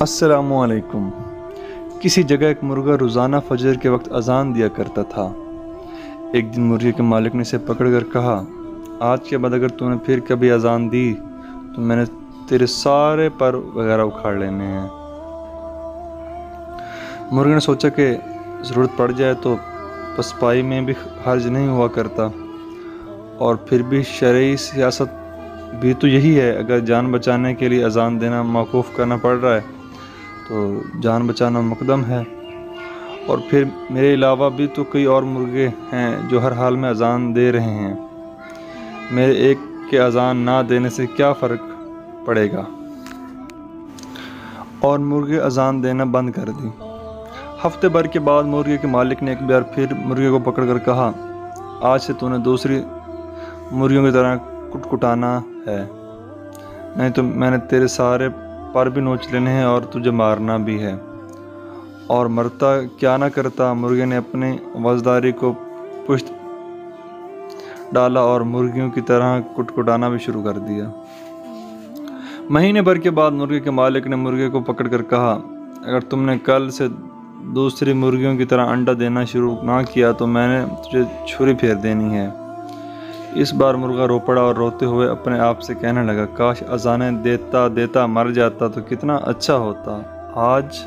السلام علیکم۔ کسی جگہ ایک مرغہ روزانہ فجر کے وقت اذان دیا کرتا تھا۔ ایک دن مرغے کے مالک نے اسے پکڑ کر کہا، آج کے بعد اگر تو نے پھر کبھی اذان دی تو میں نے تیرے سارے پر وغیرہ اکھاڑ لینے ہیں۔ مرغے نے سوچا کہ ضرورت پڑ جائے تو پسپائی میں بھی حرج نہیں ہوا کرتا، اور پھر بھی شرعی سیاست بھی تو یہی ہے، اگر جان بچانے کے لیے اذان دینا موقوف کرنا پڑ رہا ہے تو جان بچانا مقدم ہے، اور پھر میرے علاوہ بھی تو کئی اور مرغے ہیں جو ہر حال میں اذان دے رہے ہیں، میرے ایک کے اذان نہ دینے سے کیا فرق پڑے گا؟ اور مرغے اذان دینا بند کر دی۔ ہفتے بھر کے بعد مرغے کے مالک نے ایک بار پھر مرغے کو پکڑ کر کہا، آج سے تو نے دوسری مرغیوں کی طرح کٹکٹانا ہے، نہیں تو میں نے تیرے سارے پر بھی نوچ لینے ہیں اور تجھے مارنا بھی ہے۔ اور مرتا کیا نہ کرتا، مرغے نے اپنی وزداری کو پشت ڈالا اور مرغیوں کی طرح کٹکٹانا بھی شروع کر دیا۔ مہینے بھر کے بعد مرغے کے مالک نے مرغے کو پکڑ کر کہا، اگر تم نے کل سے دوسری مرغیوں کی طرح انڈا دینا شروع نہ کیا تو میں نے تجھے چھری پھیر دینی ہے۔ اس بار مرغا رو پڑا اور روتے ہوئے اپنے آپ سے کہنے لگا، کاش اذانیں دیتا دیتا مر جاتا تو کتنا اچھا ہوتا، آج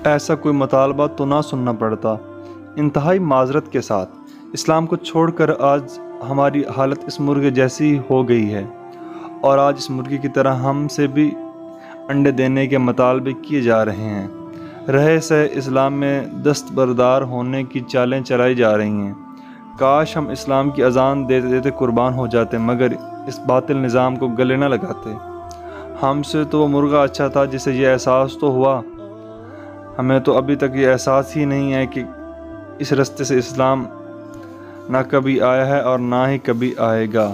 ایسا کوئی مطالبہ تو نہ سننا پڑتا۔ انتہائی معذرت کے ساتھ اسلام کو چھوڑ کر آج ہماری حالت اس مرغے جیسی ہو گئی ہے، اور آج اس مرغے کی طرح ہم سے بھی انڈے دینے کے مطالبے کیے جا رہے ہیں۔ رہے سے اسلام میں دستبردار ہونے کی چالیں چلائی جا رہی ہیں۔ کاش ہم اسلام کی اذان دیتے دیتے قربان ہو جاتے، مگر اس باطل نظام کو گلے نہ لگاتے۔ ہم سے تو وہ مرغا اچھا تھا جسے یہ احساس تو ہوا، ہمیں تو ابھی تک یہ احساس ہی نہیں ہے کہ اس رستے سے اسلام نہ کبھی آیا ہے اور نہ ہی کبھی آئے گا۔